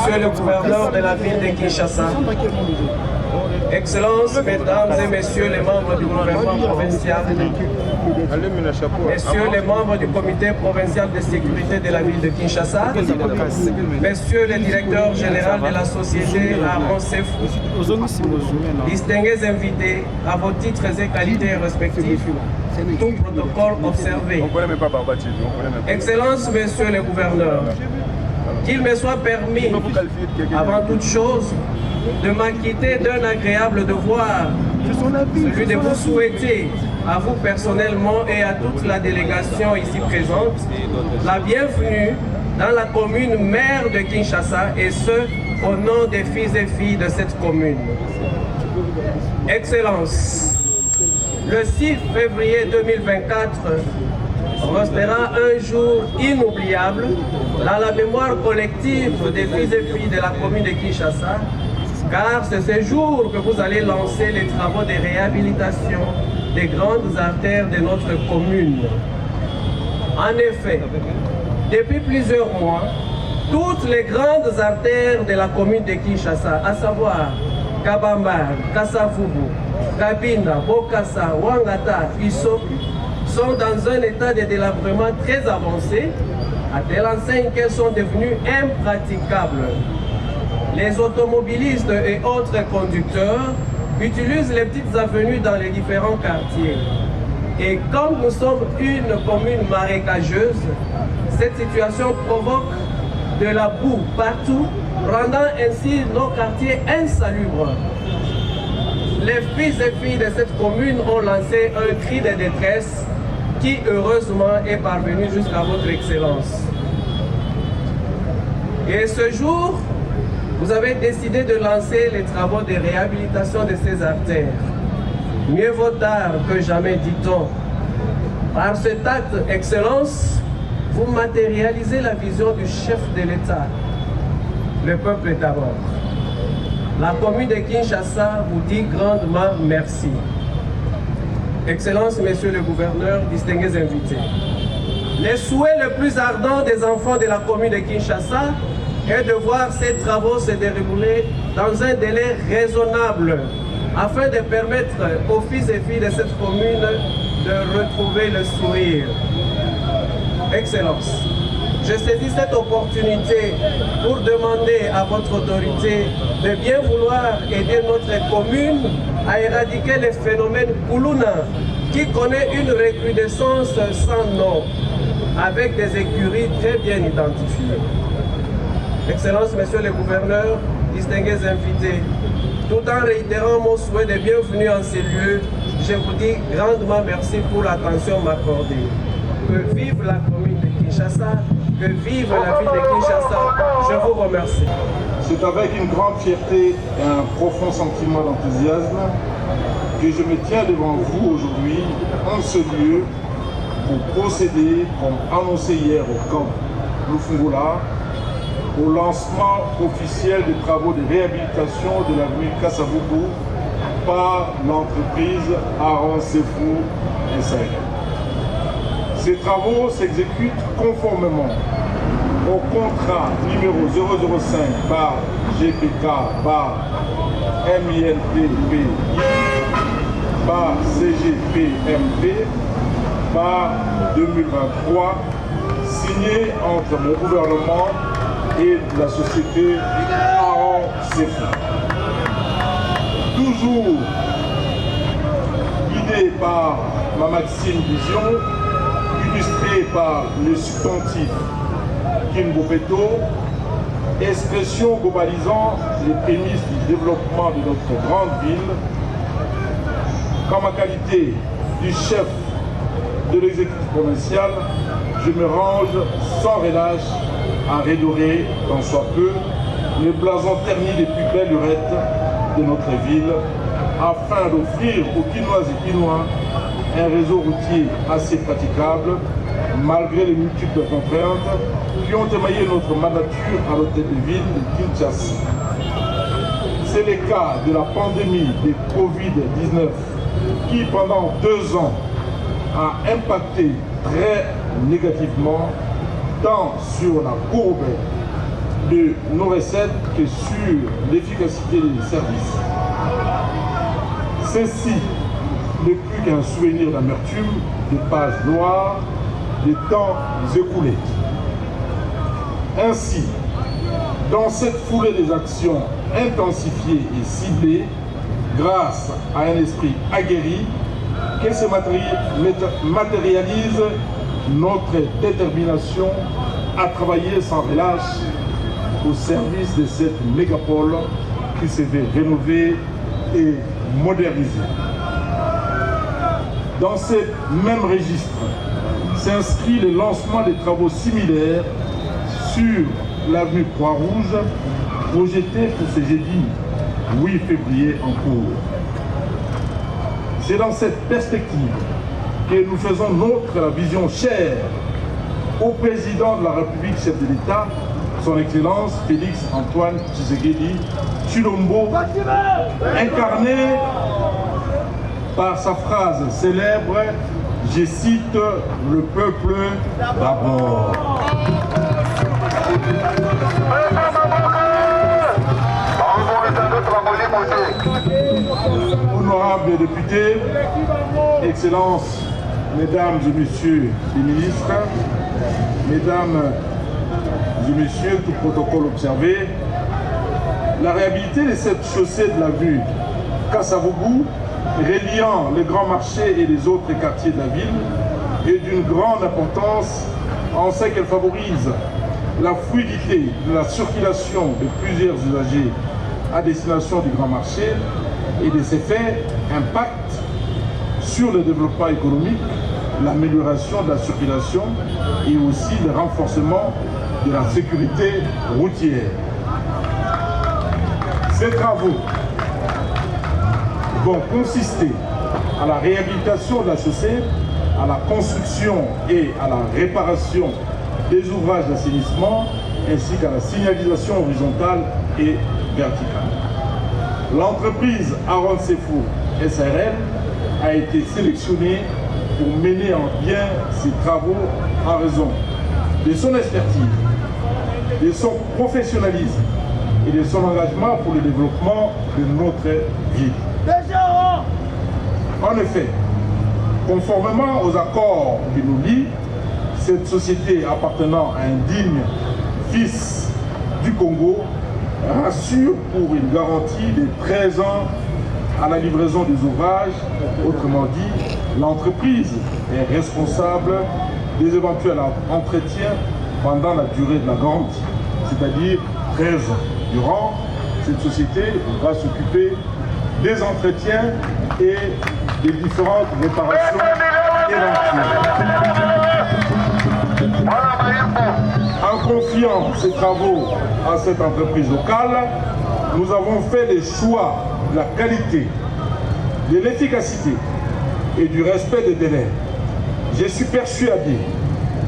Monsieur le gouverneur de la ville de Kinshasa, Excellences, Mesdames et Messieurs les membres du gouvernement provincial, Messieurs les membres du comité provincial de sécurité de la ville de Kinshasa, Messieurs le directeur général de la société Aaron Sefou, distingués invités à vos titres et qualités respectifs, tout protocole observé. Excellences, Messieurs les gouverneurs, qu'il me soit permis, avant toute chose, de m'acquitter d'un agréable devoir, celui de vous souhaiter, à vous personnellement et à toute la délégation ici présente, la bienvenue dans la commune mère de Kinshasa, et ce, au nom des fils et filles de cette commune. Excellences, le 6 février 2024 restera un jour inoubliable dans la mémoire collective des fils et filles de la commune de Kinshasa, car c'est ce jour que vous allez lancer les travaux de réhabilitation des grandes artères de notre commune. En effet, depuis plusieurs mois, toutes les grandes artères de la commune de Kinshasa, à savoir Kabamba, Kassavubu, Kabinda, Bokassa, Wangata, Iso, sont dans un état de délabrement très avancé, à telle enseigne qu'elles sont devenues impraticables. Les automobilistes et autres conducteurs utilisent les petites avenues dans les différents quartiers. Et comme nous sommes une commune marécageuse, cette situation provoque de la boue partout, rendant ainsi nos quartiers insalubres. Les fils et filles de cette commune ont lancé un cri de détresse qui heureusement est parvenu jusqu'à votre Excellence. Et ce jour, vous avez décidé de lancer les travaux de réhabilitation de ces artères. Mieux vaut tard que jamais, dit-on. Par cet acte, Excellence, vous matérialisez la vision du chef de l'État. Le peuple d'abord. La commune de Kinshasa vous dit grandement merci. Excellences, Messieurs le gouverneur, distingués invités. Le souhait le plus ardent des enfants de la commune de Kinshasa est de voir ces travaux se dérouler dans un délai raisonnable afin de permettre aux fils et filles de cette commune de retrouver le sourire. Excellences, je saisis cette opportunité pour demander à votre autorité de bien vouloir aider notre commune à éradiquer le phénomène Koulouna qui connaît une recrudescence sans nom, avec des écuries très bien identifiées. Excellences, Messieurs les gouverneurs, distingués invités, tout en réitérant mon souhait de bienvenue en ces lieux, je vous dis grandement merci pour l'attention m'accordée. Que vive la commune de Kinshasa, que vive la ville de Kinshasa, je vous remercie. C'est avec une grande fierté et un profond sentiment d'enthousiasme que je me tiens devant vous aujourd'hui, en ce lieu, pour procéder, comme annoncé hier au camp Lufungula, au lancement officiel des travaux de réhabilitation de l'avenue Kassavubu par l'entreprise Aaron Sefou SA. Ces travaux s'exécutent conformément au contrat numéro 005 par GPK par MINPPI par CGPMP par 2023 signé entre mon gouvernement et la société Aaron Sefou. Toujours guidé par ma maxime vision, illustré par le substantif Kimbopeto, expression globalisant les prémices du développement de notre grande ville, qu'en ma qualité du chef de l'exécutif provincial, je me range sans relâche à redorer, tant soit peu, le blason terni des plus belles lurettes de notre ville, afin d'offrir aux Quinoises et Quinois un réseau routier assez praticable, malgré les multiples contraintes qui ont émaillé notre mandature à l'hôtel de ville de Kinshasa. C'est le cas de la pandémie de Covid-19 qui, pendant 2 ans, a impacté très négativement tant sur la courbe de nos recettes que sur l'efficacité des services. Ceci n'est plus qu'un souvenir d'amertume, de pages noires, des temps écoulés. Ainsi, dans cette foulée des actions intensifiées et ciblées, grâce à un esprit aguerri, que se matérialise notre détermination à travailler sans relâche au service de cette mégapole qui se veut rénover et moderniser. Dans ce même registre s'inscrit le lancement des travaux similaires sur l'avenue Croix-Rouge, projeté pour ce jeudi 8 février en cours. C'est dans cette perspective que nous faisons nôtre la vision chère au président de la République, chef de l'État, son Excellence Félix Antoine Tshisekedi Tshilombo, incarné par sa phrase célèbre, je cite, le peuple d'abord. Honorables députés, Excellences, Mesdames et Messieurs les ministres, Mesdames et Messieurs, tout protocole observé, la réhabilité de cette chaussée de l'avenue Kasavubu, reliant les grands marchés et les autres quartiers de la ville, est d'une grande importance en ce qu'elle favorise la fluidité de la circulation de plusieurs usagers à destination du grand marché et de ses faits impact sur le développement économique, l'amélioration de la circulation et aussi le renforcement de la sécurité routière. Ces travaux vont consister à la réhabilitation de la chaussée, à la construction et à la réparation des ouvrages d'assainissement ainsi qu'à la signalisation horizontale et verticale. L'entreprise Aaron Sefour SRL a été sélectionnée pour mener en bien ces travaux en raison de son expertise, de son professionnalisme et de son engagement pour le développement de notre ville. En effet, conformément aux accords qui nous lient, cette société appartenant à un digne fils du Congo rassure pour une garantie de 13 ans à la livraison des ouvrages. Autrement dit, l'entreprise est responsable des éventuels entretiens pendant la durée de la garantie, c'est-à-dire 13 ans. Durant, cette société va s'occuper des entretiens et des différentes réparations éventuelles. En confiant ces travaux à cette entreprise locale, nous avons fait les choix de la qualité, de l'efficacité et du respect des délais. Je suis persuadé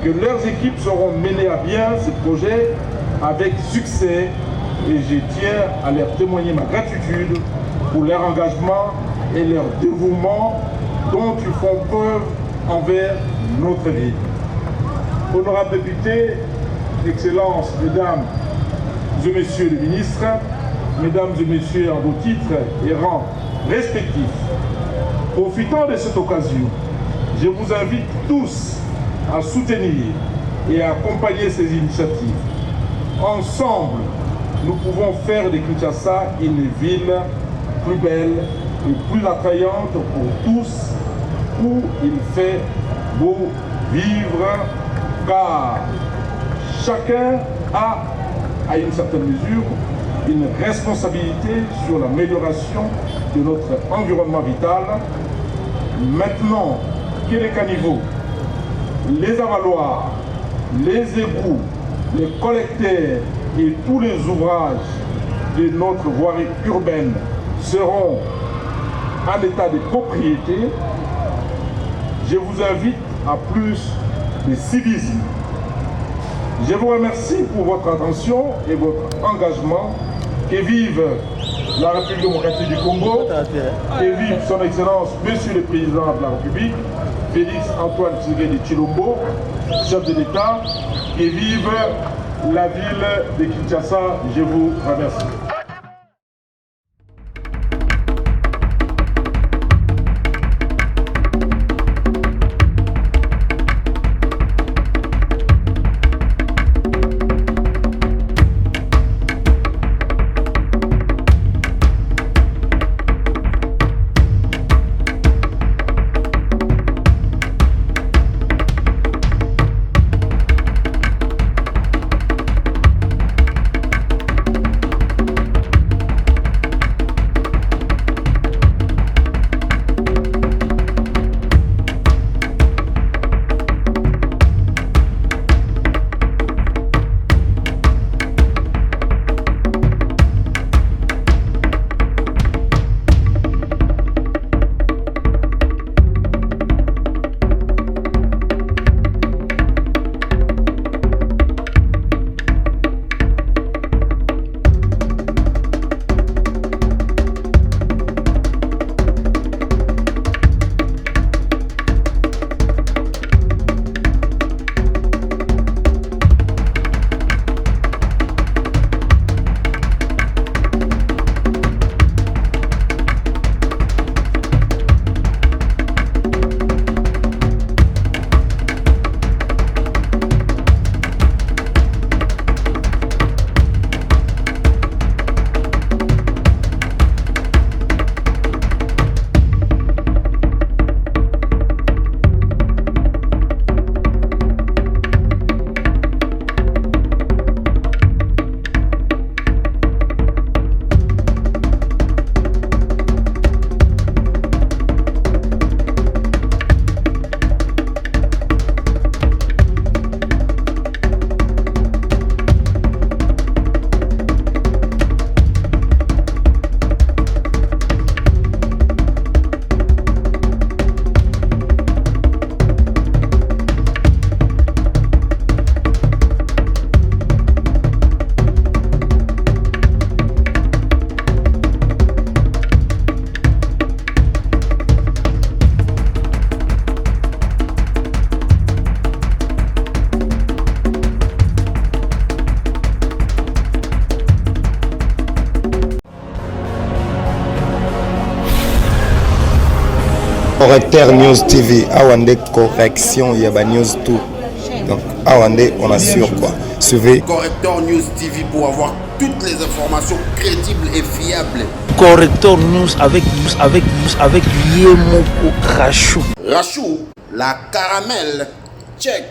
que leurs équipes seront menées à bien ce projet avec succès et je tiens à leur témoigner ma gratitude pour leur engagement et leur dévouement dont ils font preuve envers notre ville. Honorables députés, Excellences, Mesdames et Messieurs les ministres, Mesdames et Messieurs en vos titres et rangs respectifs, profitant de cette occasion, je vous invite tous à soutenir et à accompagner ces initiatives. Ensemble, nous pouvons faire de Kinshasa une ville plus belle et plus attrayante pour tous, où il fait beau vivre, car chacun a, à une certaine mesure, une responsabilité sur l'amélioration de notre environnement vital. Maintenant que les caniveaux, les avaloirs, les égouts, les collecteurs et tous les ouvrages de notre voirie urbaine seront en état de propriété, je vous invite à plus de civisme. Je vous remercie pour votre attention et votre engagement. Que vive la République démocratique du Congo, que vive son Excellence, Monsieur le Président de la République, Félix Antoine Tshisekedi Tshilombo, chef de l'État, que vive la ville de Kinshasa. Je vous remercie. Correcteur News TV, Awande correction, il y a news tout. Donc Awande, on assure quoi. Suivez Correcteur News TV pour avoir toutes les informations crédibles et fiables. Correcteur News avec Yemoko Rachou. Rachou, la caramel, check.